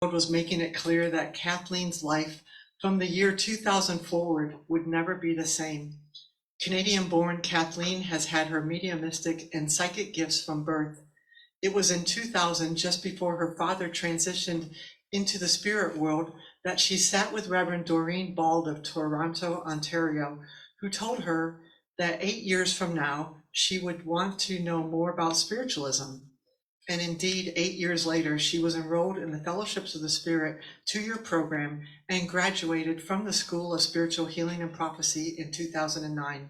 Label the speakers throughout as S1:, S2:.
S1: was making it clear that Kathleen's life from the year 2000 forward would never be the same. Canadian-born Kathleen has had her mediumistic and psychic gifts from birth. It was in 2000, just before her father transitioned into the spirit world, that she sat with Reverend Doreen Boldt of Toronto, Ontario, who told her that 8 years from now, she would want to know more about spiritualism. And indeed, 8 years later, she was enrolled in the Fellowships of the Spirit 2-year program and graduated from the School of Spiritual Healing and Prophecy in 2009.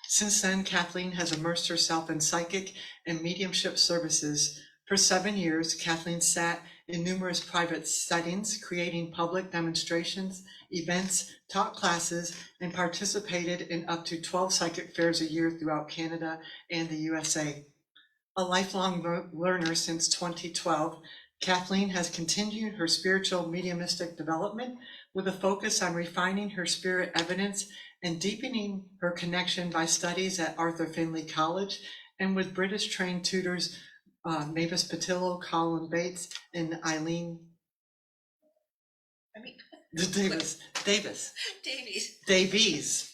S1: Since then, Kathleen has immersed herself in psychic and mediumship services. For 7 years, Kathleen sat in numerous private settings, creating public demonstrations, events, taught classes, and participated in up to 12 psychic fairs a year throughout Canada and the USA. A lifelong learner since 2012, Kathleen has continued her spiritual mediumistic development with a focus on refining her spirit evidence and deepening her connection by studies at Arthur Findlay College and with British trained tutors Mavis Patillo, Colin Bates, and Eileen Davies.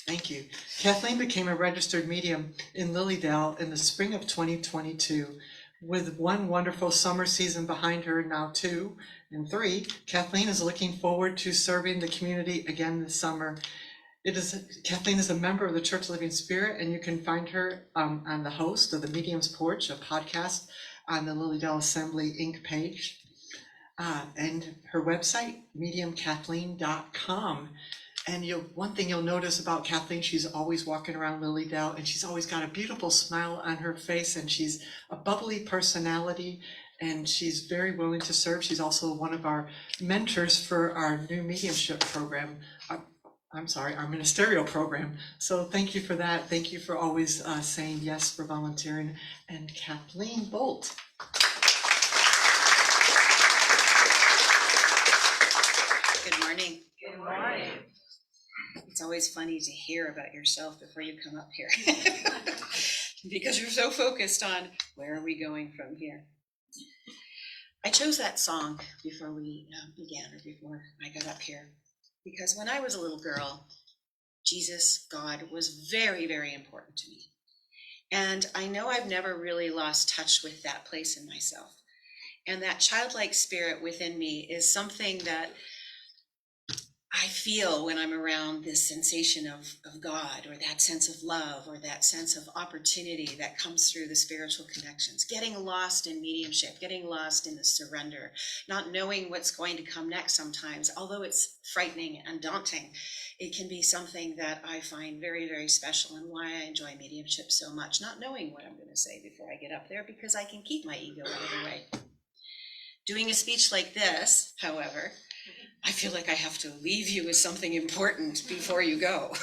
S1: Thank you. Kathleen became a registered medium in Lilydale in the spring of 2022. With one wonderful summer season behind her, now 2 and 3, Kathleen is looking forward to serving the community again this summer. Kathleen is a member of the Church of Living Spirit, and you can find her on the host of the Medium's Porch, a podcast on the Lilydale Assembly Inc. page. And her website, mediumkathleen.com. And one thing you'll notice about Kathleen, she's always walking around Lilydale, and she's always got a beautiful smile on her face, and she's a bubbly personality, and she's very willing to serve. She's also one of our mentors for our new mediumship program. Our ministerial program. So thank you for that. Thank you for always saying yes, for volunteering. And Kathleen Boldt.
S2: Good morning.
S3: Good morning.
S2: It's always funny to hear about yourself before you come up here because you're so focused on where are we going from here. I chose that song before we began, or before I got up here, because when I was a little girl, Jesus, God, was very, very important to me. And I know I've never really lost touch with that place in myself. And that childlike spirit within me is something that I feel when I'm around this sensation of God, or that sense of love, or that sense of opportunity that comes through the spiritual connections, getting lost in mediumship, getting lost in the surrender, not knowing what's going to come next sometimes. Although it's frightening and daunting, it can be something that I find very, very special, and why I enjoy mediumship so much, not knowing what I'm going to say before I get up there, because I can keep my ego out of the way. Doing a speech like this, however, I feel like I have to leave you with something important before you go.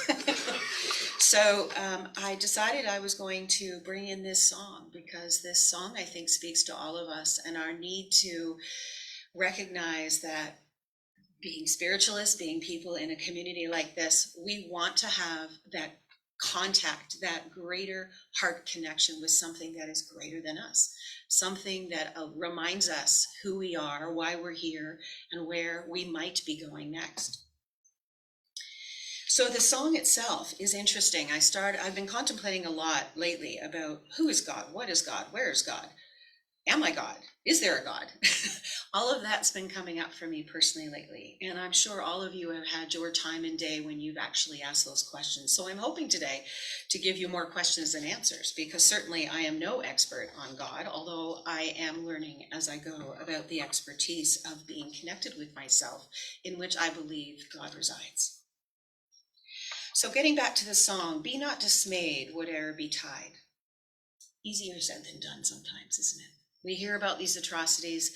S2: So I decided I was going to bring in this song, because this song, I think, speaks to all of us and our need to recognize that being spiritualists, being people in a community like this, we want to have that contact, that greater heart connection with something that is greater than us, something that reminds us who we are, why we're here, and where we might be going next. So the song itself is interesting. I've been contemplating a lot lately about who is God, what is God, where is God, am I God, is there a God? All of that's been coming up for me personally lately, and I'm sure all of you have had your time and day when you've actually asked those questions. So I'm hoping today to give you more questions than answers, because certainly I am no expert on God, although I am learning as I go about the expertise of being connected with myself, in which I believe God resides. So getting back to the song, be not dismayed, whate'er betide. Easier said than done sometimes, isn't it? We hear about these atrocities,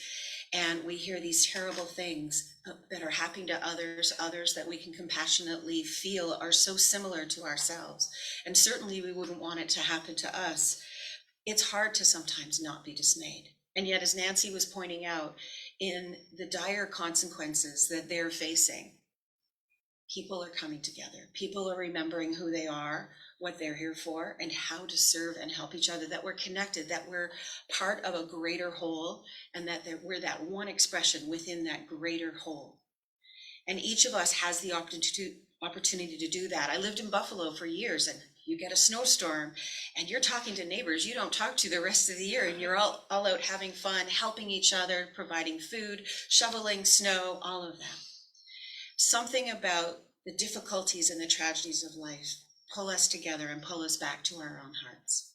S2: and we hear these terrible things that are happening to others that we can compassionately feel are so similar to ourselves. And certainly we wouldn't want it to happen to us. It's hard to sometimes not be dismayed. And yet, as Nancy was pointing out, in the dire consequences that they're facing, People are coming together. People are remembering who they are, what they're here for, and how to serve and help each other, that we're connected, that we're part of a greater whole, and that we're that one expression within that greater whole. And each of us has the opportunity to do that. I lived in Buffalo for years, and you get a snowstorm and you're talking to neighbors you don't talk to the rest of the year, and you're all out having fun, helping each other, providing food, shoveling snow, all of that. Something about the difficulties and the tragedies of life pull us together and pull us back to our own hearts.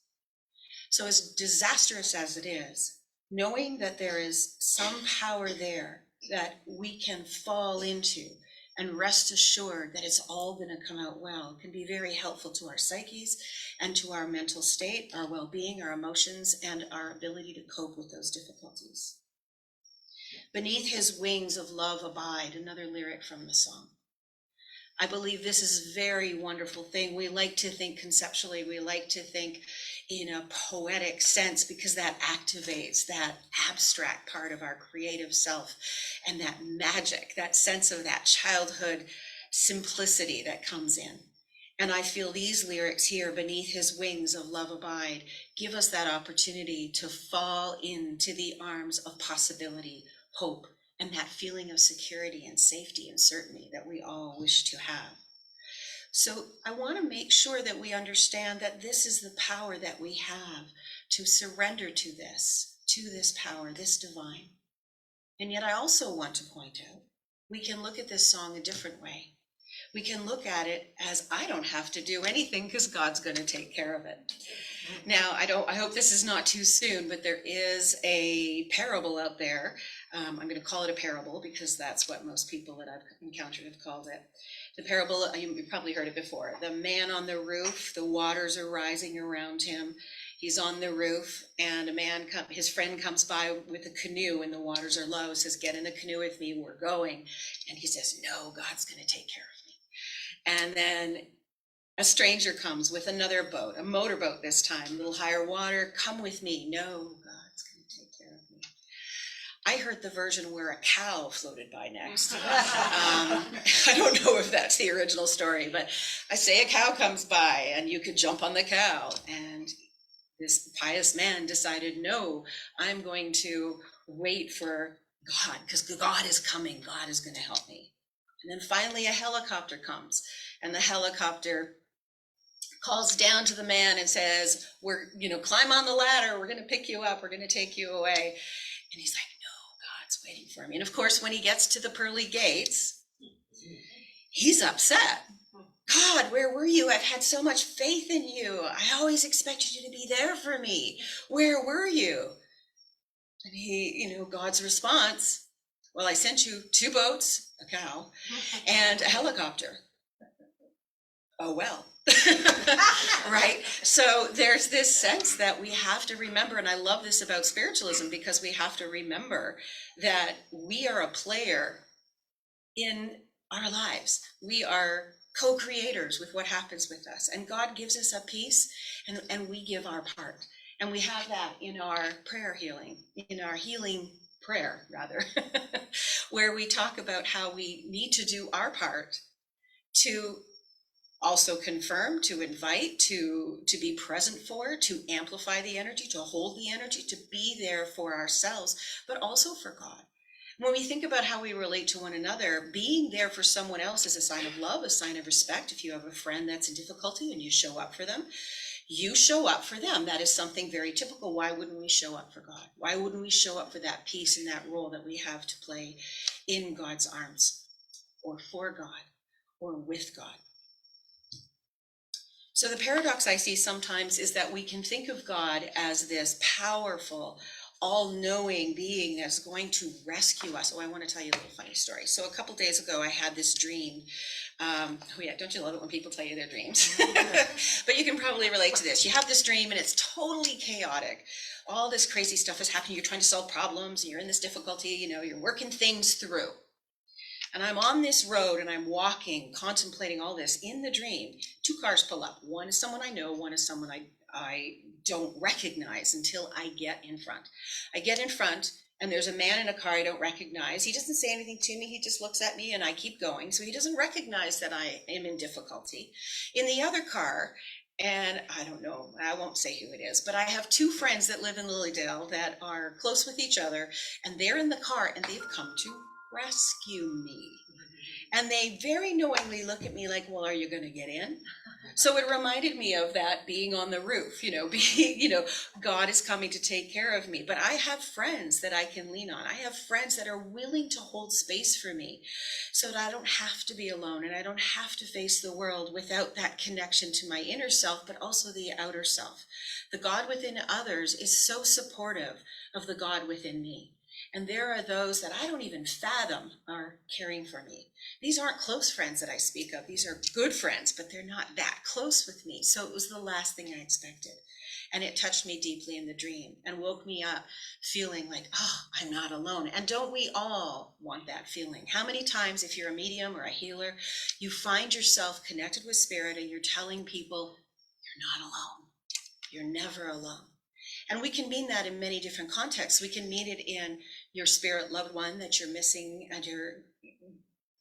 S2: So as disastrous as it is, knowing that there is some power there that we can fall into and rest assured that it's all going to come out well can be very helpful to our psyches and to our mental state, our well-being, our emotions, and our ability to cope with those difficulties. Beneath his wings of love abide, another lyric from the song. I believe this is a very wonderful thing. We like to think conceptually, we like to think in a poetic sense, because that activates that abstract part of our creative self and that magic, that sense of that childhood simplicity that comes in. And I feel these lyrics here, beneath his wings of love abide, give us that opportunity to fall into the arms of possibility, hope, and that feeling of security and safety and certainty that we all wish to have. So I want to make sure that we understand that this is the power that we have to surrender to this power, this divine. And yet I also want to point out, we can look at this song a different way. We can look at it as, I don't have to do anything because God's going to take care of it. Now, I hope this is not too soon, but there is a parable out there. I'm going to call it a parable because that's what most people that I've encountered have called it. The parable, you've probably heard it before. The man on the roof, the waters are rising around him. He's on the roof, and his friend comes by with a canoe, and the waters are low, says, "Get in the canoe with me, we're going." And he says, "No, God's going to take care of me." And then a stranger comes with another boat, a motorboat this time, a little higher water. "Come with me." "No, God's going to take care of me." I heard the version where a cow floated by next. I don't know if that's the original story, but I say a cow comes by and you could jump on the cow. And this pious man decided, no, I'm going to wait for God, because God is coming. God is going to help me. And then finally a helicopter comes, and the helicopter calls down to the man and says, climb on the ladder. We're going to pick you up. We're going to take you away. And he's like, no, God's waiting for me. And of course, when he gets to the pearly gates, he's upset. God, where were you? I've had so much faith in you. I always expected you to be there for me. Where were you? And God's response, well, I sent you 2 boats, a cow, and a helicopter. Oh, well. Right? So there's this sense that we have to remember, and I love this about spiritualism, because we have to remember that we are a player in our lives. We are co-creators with what happens with us, and God gives us a piece, and we give our part. And we have that in our prayer healing, in our healing prayer, rather, where we talk about how we need to do our part to also confirm, to invite, to be present for, to amplify the energy, to hold the energy, to be there for ourselves, but also for God. When we think about how we relate to one another, being there for someone else is a sign of love, a sign of respect. If you have a friend that's in difficulty and you show up for them, you show up for them. That is something very typical. Why wouldn't we show up for God? Why wouldn't we show up for that piece and that role that we have to play in God's arms, or for God, or with God? So the paradox I see sometimes is that we can think of God as this powerful, all-knowing being that's going to rescue us. Oh, I want to tell you a little funny story. So a couple days ago, I had this dream. Oh yeah, don't you love it when people tell you their dreams? But you can probably relate to this. You have this dream and it's totally chaotic. All this crazy stuff is happening. You're trying to solve problems, and you're in this difficulty, you're working things through. And I'm on this road and I'm walking, contemplating all this. In the dream, 2 cars pull up. One is someone I know, one is someone I don't recognize until I get in front. I get in front, and there's a man in a car I don't recognize. He doesn't say anything to me. He just looks at me and I keep going. So he doesn't recognize that I am in difficulty. In the other car, and I don't know, I won't say who it is, but I have two friends that live in Lilydale that are close with each other, and they're in the car and they've come to rescue me. And they very knowingly look at me like, well, are you going to get in? So it reminded me of that being on the roof, God is coming to take care of me. But I have friends that I can lean on. I have friends that are willing to hold space for me so that I don't have to be alone and I don't have to face the world without that connection to my inner self, but also the outer self. The God within others is so supportive of the God within me. And there are those that I don't even fathom are caring for me. These aren't close friends that I speak of. These are good friends, but they're not that close with me. So it was the last thing I expected. And it touched me deeply in the dream and woke me up feeling like, oh, I'm not alone. And don't we all want that feeling? How many times, if you're a medium or a healer, you find yourself connected with spirit and you're telling people, you're not alone. You're never alone. And we can mean that in many different contexts. We can mean it in your spirit loved one that you're missing and you're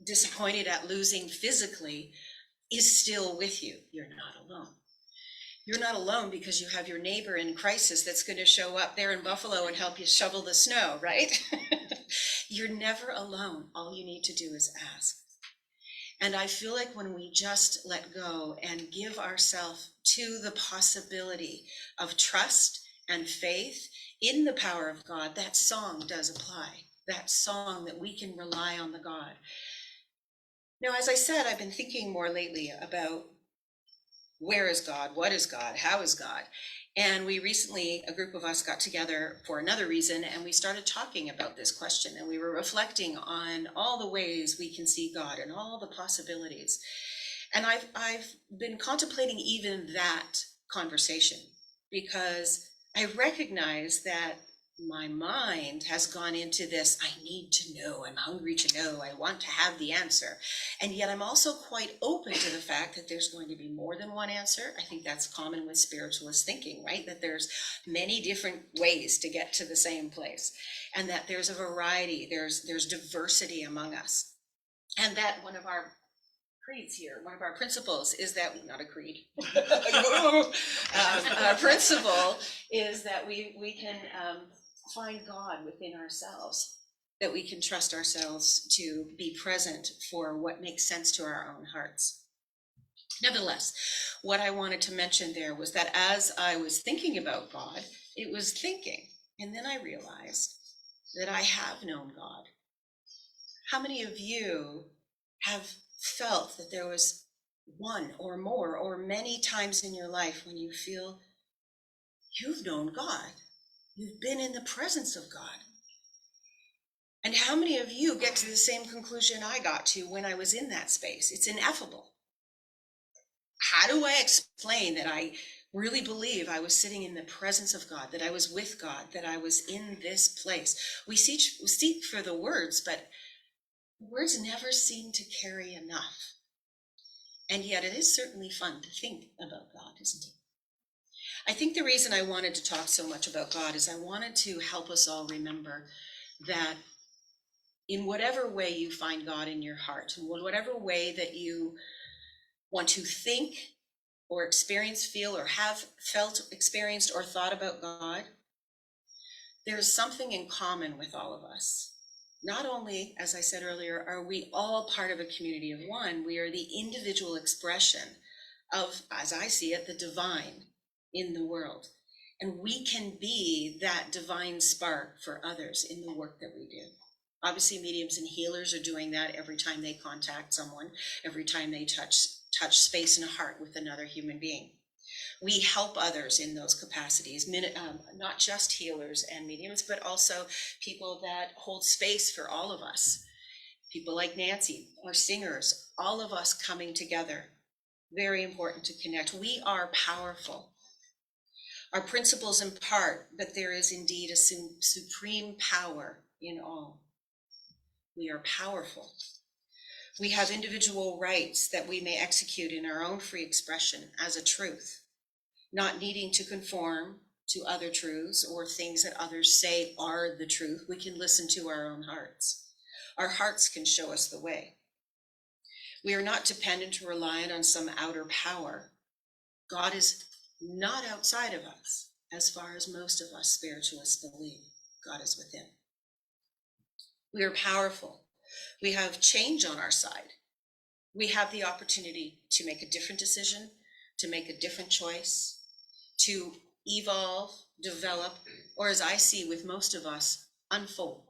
S2: disappointed at losing physically is still with you. You're not alone. You're not alone because you have your neighbor in crisis that's going to show up there in Buffalo and help you shovel the snow, right? You're never alone. All you need to do is ask. And I feel like when we just let go and give ourselves to the possibility of trust and faith in the power of God, that song does apply. That song that we can rely on the God. Now, as I said, I've been thinking more lately about where is God, what is God, how is God? And we recently, a group of us got together for another reason, and we started talking about this question, and we were reflecting on all the ways we can see God and all the possibilities. And I've been contemplating even that conversation because I recognize that my mind has gone into this, I need to know, I'm hungry to know, I want to have the answer. And yet I'm also quite open to the fact that there's going to be more than one answer. I think that's common with spiritualist thinking, right? That there's many different ways to get to the same place. And that there's a variety, there's diversity among us. And that one of our creeds here, one of our principles is that, not a creed, our principle is that we can find God within ourselves, that we can trust ourselves to be present for what makes sense to our own hearts. Nevertheless, what I wanted to mention there was that as I was thinking about God, it was thinking, and then I realized that I have known God. How many of you have felt that there was one or more or many times in your life when you feel you've known God? You've been in the presence of God. And how many of you get to the same conclusion I got to when I was in that space? It's ineffable. How do I explain that I really believe I was sitting in the presence of God, that I was with God, that I was in this place? We seek for the words, but words never seem to carry enough. And yet it is certainly fun to think about God, isn't it? I think the reason I wanted to talk so much about God is I wanted to help us all remember that in whatever way you find God in your heart, in whatever way that you want to think or experience, feel, or have felt, experienced, or thought about God, there's something in common with all of us. Not only, as I said earlier, are we all part of a community of one, we are the individual expression of, as I see it, the divine in the world. And we can be that divine spark for others in the work that we do. Obviously, mediums and healers are doing that every time they contact someone, every time they touch space and heart with another human being. We help others in those capacities, not just healers and mediums, but also people that hold space for all of us. People like Nancy, or singers, all of us coming together. Very important to connect. We are powerful. Our principles impart, but there is indeed a supreme power in all. We are powerful. We have individual rights that we may execute in our own free expression as a truth, not needing to conform to other truths or things that others say are the truth. We can listen to our own hearts. Our hearts can show us the way. We are not dependent or reliant on some outer power. God is not outside of us, as far as most of us spiritualists believe. God is within. We are powerful. We have change on our side. We have the opportunity to make a different decision, to make a different choice, to evolve, develop, or as I see with most of us, unfold.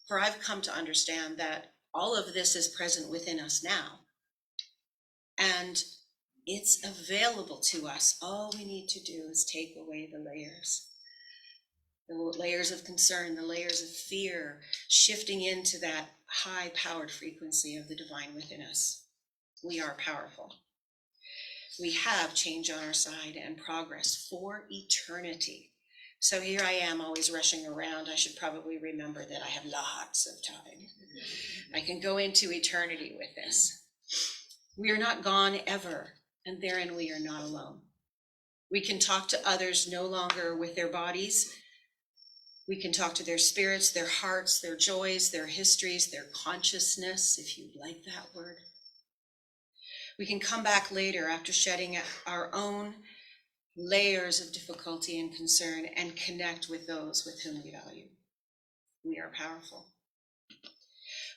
S2: For I've come to understand that all of this is present within us now, and it's available to us. All we need to do is take away the layers of concern, the layers of fear, shifting into that high-powered frequency of the divine within us. We are powerful. We have change on our side and progress for eternity. So here I am always rushing around. I should probably remember that I have lots of time. I can go into eternity with this. We are not gone ever, and therein we are not alone. We can talk to others no longer with their bodies. We can talk to their spirits, their hearts, their joys, their histories, their consciousness, if you like that word. We can come back later after shedding our own layers of difficulty and concern and connect with those with whom we value. We are powerful.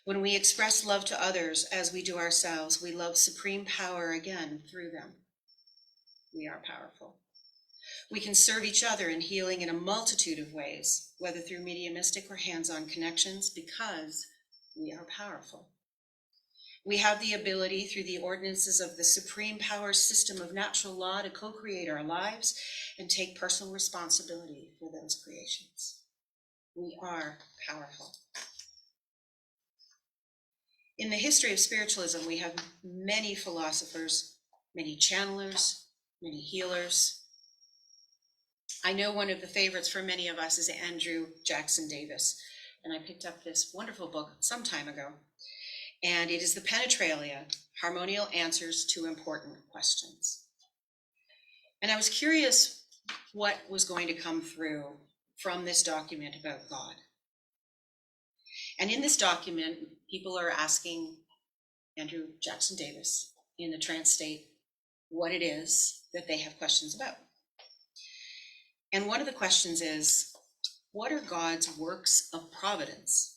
S2: When we express love to others as we do ourselves, we love supreme power again through them. We are powerful. We can serve each other in healing in a multitude of ways, whether through mediumistic or hands-on connections, because we are powerful. We have the ability through the ordinances of the supreme power system of natural law to co-create our lives and take personal responsibility for those creations. We are powerful. In the history of spiritualism, we have many philosophers, many channelers, many healers. I know one of the favorites for many of us is Andrew Jackson Davis, and I picked up this wonderful book some time ago. And it is the Penetralia, Harmonial Answers to Important Questions. And I was curious what was going to come through from this document about God. And in this document, people are asking Andrew Jackson Davis in the trance state what it is that they have questions about. And one of the questions is, what are God's works of providence?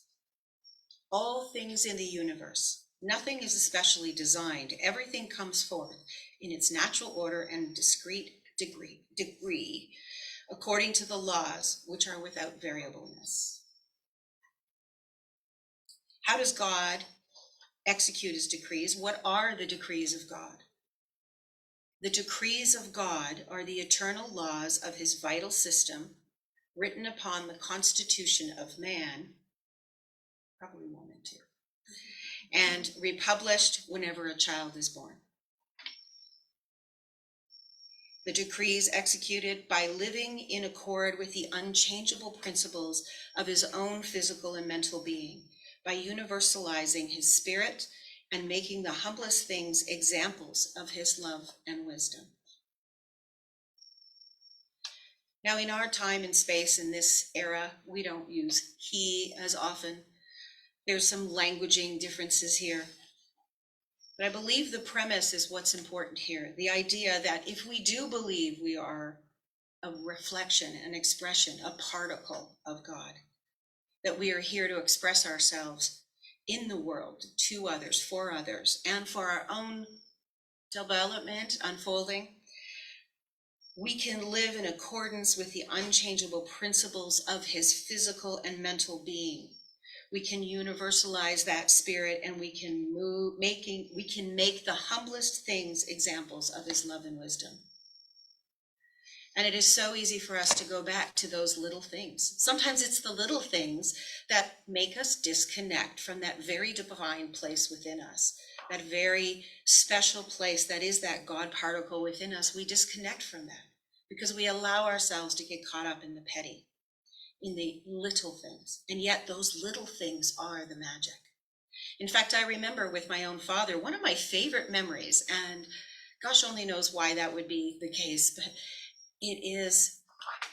S2: All things in the universe, nothing is especially designed. Everything comes forth in its natural order and discrete degree, according to the laws which are without variableness. How does God execute his decrees? What are the decrees of God? The decrees of God are the eternal laws of his vital system, written upon the constitution of man, probably more than two, and republished whenever a child is born. The decrees executed by living in accord with the unchangeable principles of his own physical and mental being, by universalizing his spirit and making the humblest things examples of his love and wisdom. Now, in our time and space in this era, we don't use he as often. There's some languaging differences here. But I believe the premise is what's important here. The idea that if we do believe we are a reflection, an expression, a particle of God, that we are here to express ourselves in the world, to others, for others, and for our own development, unfolding, we can live in accordance with the unchangeable principles of his physical and mental being. We can universalize that spirit, and we can make the humblest things examples of his love and wisdom. And it is so easy for us to go back to those little things. Sometimes it's the little things that make us disconnect from that very divine place within us, that very special place that is that God particle within us. We disconnect from that because we allow ourselves to get caught up in the petty, in the little things. And yet those little things are the magic. In fact, I remember with my own father, one of my favorite memories, and gosh only knows why that would be the case, but it is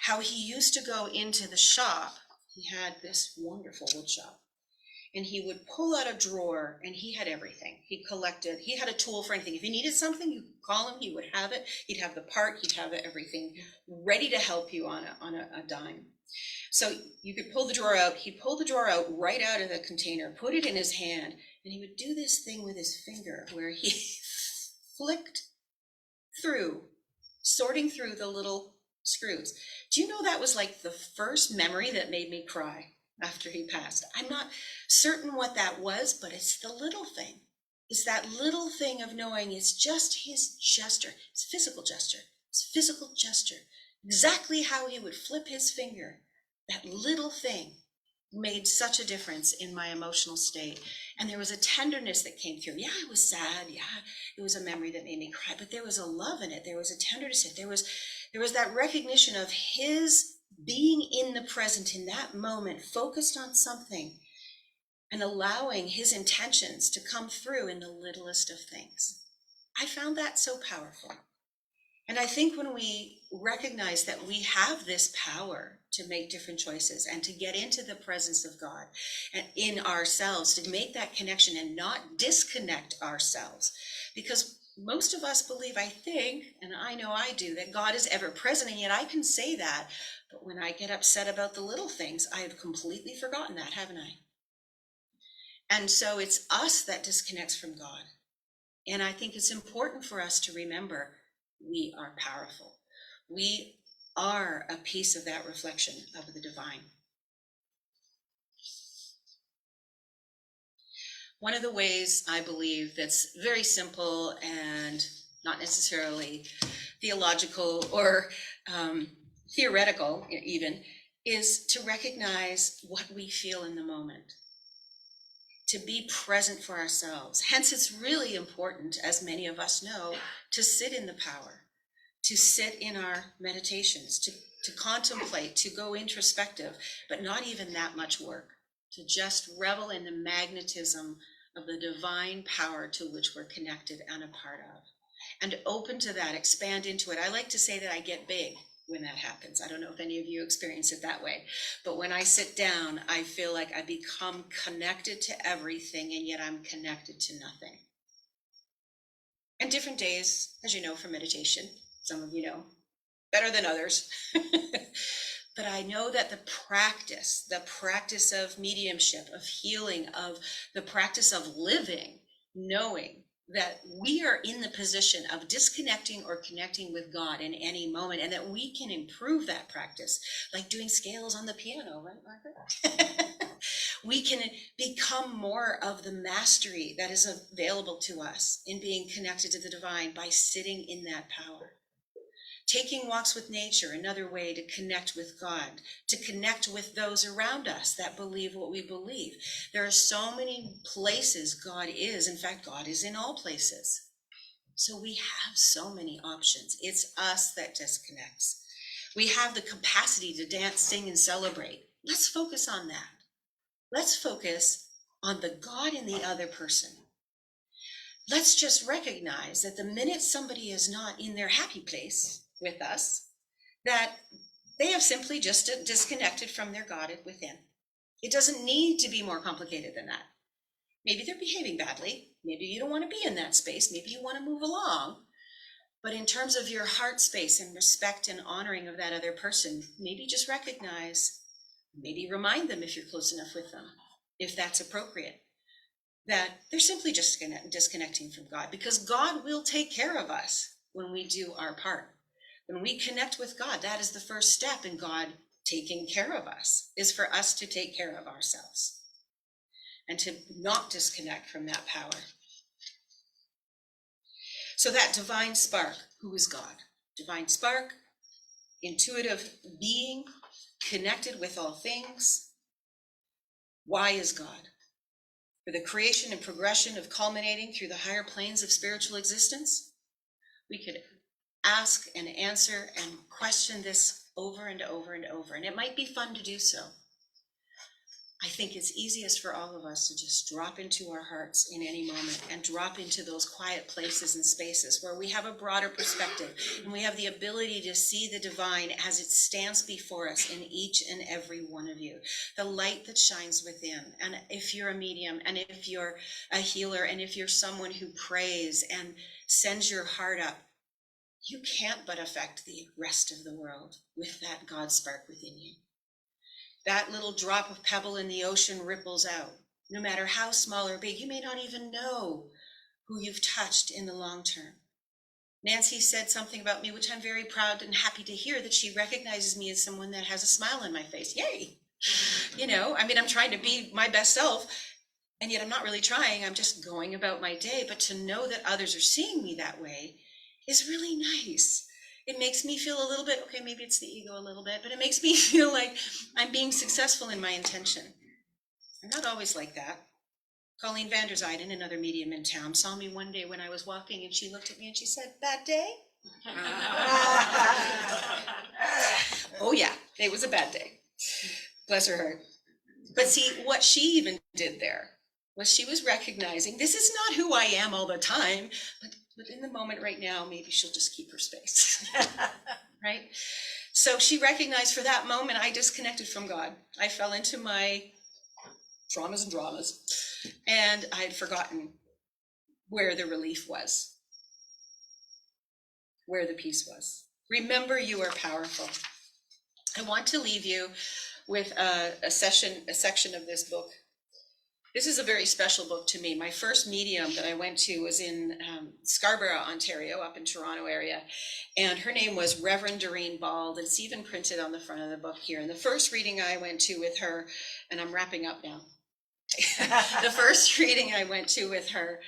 S2: how he used to go into the shop. He had this wonderful wood shop, and he would pull out a drawer, and he had everything. He had a tool for anything. If he needed something, you call him, he would have it. He'd have the part, he'd have everything ready to help you on a dime. So you could pull the drawer out. He'd pull the drawer out right out of the container, put it in his hand, and he would do this thing with his finger where he flicked through, sorting through the little screws. Do you know that was like the first memory that made me cry after he passed? I'm not certain what that was, but it's the little thing. It's that little thing of knowing it's just his gesture, his physical gesture, exactly how he would flip his finger. That little thing made such a difference in my emotional state. And there was a tenderness that came through. Yeah, it was sad. Yeah, it was a memory that made me cry, but there was a love in it. There was a tenderness in it. There was that recognition of his being in the present in that moment, focused on something and allowing his intentions to come through in the littlest of things. I found that so powerful. And I think when we recognize that we have this power to make different choices and to get into the presence of God and in ourselves, to make that connection and not disconnect ourselves, because most of us believe, I think, and I know I do, that God is ever present, and yet I can say that, but when I get upset about the little things, I have completely forgotten that, haven't I? And so it's us that disconnects from God. And I think it's important for us to remember we are powerful. We are a piece of that reflection of the divine. One of the ways I believe that's very simple and not necessarily theological or theoretical even, is to recognize what we feel in the moment, to be present for ourselves. Hence, it's really important, as many of us know, to sit in the power, to sit in our meditations, to contemplate, to go introspective, but not even that much work, to just revel in the magnetism of the divine power to which we're connected and a part of, and open to that, expand into it. I like to say that I get big when that happens. I don't know if any of you experience it that way, but when I sit down, I feel like I become connected to everything, and yet I'm connected to nothing. And different days, as you know, for meditation, some of you know better than others. But I know that the practice of mediumship, of healing, of the practice of living, knowing that we are in the position of disconnecting or connecting with God in any moment, and that we can improve that practice, like doing scales on the piano, right, Margaret? We can become more of the mastery that is available to us in being connected to the divine by sitting in that power. Taking walks with nature, another way to connect with God, to connect with those around us that believe what we believe. There are so many places God is. In fact, God is in all places. So we have so many options. It's us that disconnects. We have the capacity to dance, sing, and celebrate. Let's focus on that. Let's focus on the God in the other person. Let's just recognize that the minute somebody is not in their happy place with us, that they have simply just disconnected from their God within. It doesn't need to be more complicated than that. Maybe they're behaving badly. Maybe you don't want to be in that space. Maybe you want to move along. But in terms of your heart space and respect and honoring of that other person, maybe just recognize, maybe remind them if you're close enough with them, if that's appropriate, that they're simply just disconnecting from God, because God will take care of us when we do our part. When we connect with God, that is the first step in God taking care of us, is for us to take care of ourselves and to not disconnect from that power. So that divine spark, who is God? Divine spark, intuitive being, connected with all things. Why is God? For the creation and progression of culminating through the higher planes of spiritual existence. We could ask and answer and question this over and over and over, and it might be fun to do so. I think it's easiest for all of us to just drop into our hearts in any moment and drop into those quiet places and spaces where we have a broader perspective and we have the ability to see the divine as it stands before us in each and every one of you. The light that shines within. And if you're a medium, and if you're a healer, and if you're someone who prays and sends your heart up, you can't but affect the rest of the world with that God spark within you. That little drop of pebble in the ocean ripples out. No matter how small or big, you may not even know who you've touched in the long term. Nancy said something about me, which I'm very proud and happy to hear, that she recognizes me as someone that has a smile on my face. Yay! I'm trying to be my best self, and yet I'm not really trying. I'm just going about my day. But to know that others are seeing me that way is really nice. It makes me feel a little bit, okay, maybe it's the ego a little bit, but it makes me feel like I'm being successful in my intention. I'm not always like that. Colleen van der Zijden, another medium in town, saw me one day when I was walking, and she looked at me and she said, "Bad day?" Oh yeah, it was a bad day. Bless her heart. But see, what she even did there was she was recognizing, this is not who I am all the time, but in the moment right now, maybe she'll just keep her space, right? So she recognized for that moment, I disconnected from God. I fell into my traumas and dramas, and I had forgotten where the relief was, where the peace was. Remember, you are powerful. I want to leave you with a section of this book. This is a very special book to me. My first medium that I went to was in Scarborough, Ontario, up in Toronto area. And her name was Reverend Doreen Boldt. It's even printed on the front of the book here. And the first reading I went to with her, and I'm wrapping up now. The first reading I went to with her,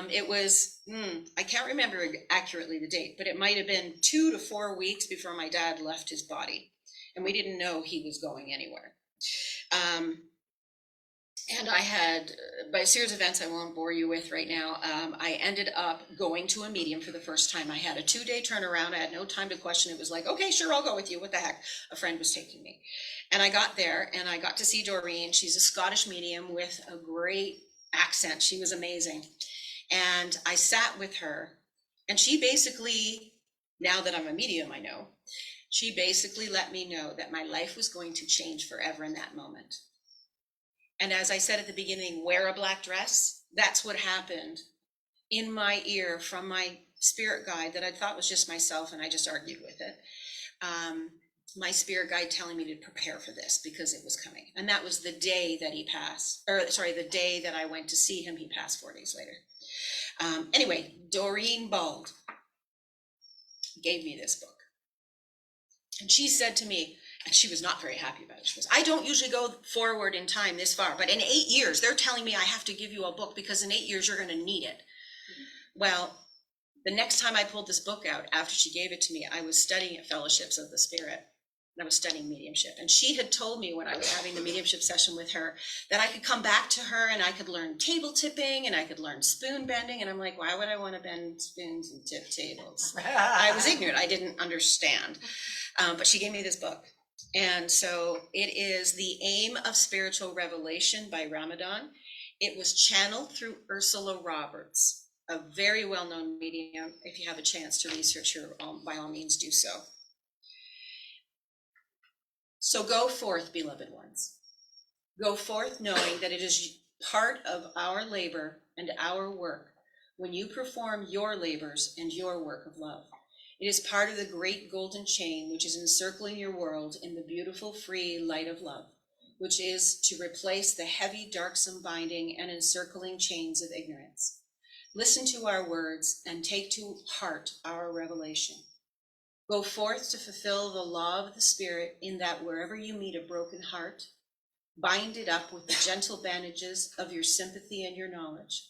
S2: it was, I can't remember accurately the date, but it might have been 2 to 4 weeks before my dad left his body. And we didn't know he was going anywhere. And I had, by a series of events I won't bore you with right now, I ended up going to a medium for the first time. I had a 2-day turnaround. I had no time to question. It was like, okay, sure, I'll go with you. What the heck? A friend was taking me. And I got there and I got to see Doreen. She's a Scottish medium with a great accent. She was amazing. And I sat with her, and she basically, now that I'm a medium, I know, she basically let me know that my life was going to change forever in that moment. And as I said at the beginning, wear a black dress. That's what happened in my ear from my spirit guide that I thought was just myself, and I just argued with it. My spirit guide telling me to prepare for this because it was coming. And that was the day that he passed, the day that I went to see him. He passed 4 days later. Anyway, Doreen Boldt gave me this book. And she said to me, and she was not very happy about it. She goes, I don't usually go forward in time this far, but in 8 years, they're telling me I have to give you a book because in 8 years, you're going to need it. Well, the next time I pulled this book out, after she gave it to me, I was studying at Fellowships of the Spirit. And I was studying mediumship. And she had told me when I was having the mediumship session with her that I could come back to her and I could learn table tipping and I could learn spoon bending. And I'm like, why would I want to bend spoons and tip tables? I was ignorant. I didn't understand. But she gave me this book. And so it is The Aim of Spiritual Revelation by Ramadan. It was channeled through Ursula Roberts, a very well-known medium. If you have a chance to research her, by all means do so. So go forth, beloved ones. Go forth knowing that it is part of our labor and our work when you perform your labors and your work of love. It is part of the great golden chain which is encircling your world in the beautiful, free light of love, which is to replace the heavy, darksome binding and encircling chains of ignorance. Listen to our words and take to heart our revelation. Go forth to fulfill the law of the Spirit in that wherever you meet a broken heart, bind it up with the gentle bandages of your sympathy and your knowledge.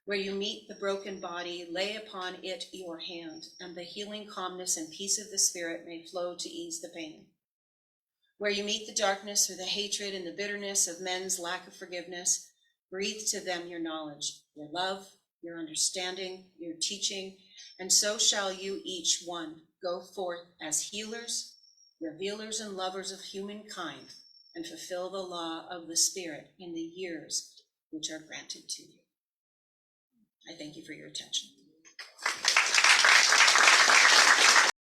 S2: Where you meet the broken body, lay upon it your hand, and the healing calmness and peace of the Spirit may flow to ease the pain. Where you meet the darkness or the hatred and the bitterness of men's lack of forgiveness, breathe to them your knowledge, your love, your understanding, your teaching, and so shall you each one go forth as healers, revealers, and lovers of humankind, and fulfill the law of the Spirit in the years which are granted to you. I thank you for your attention.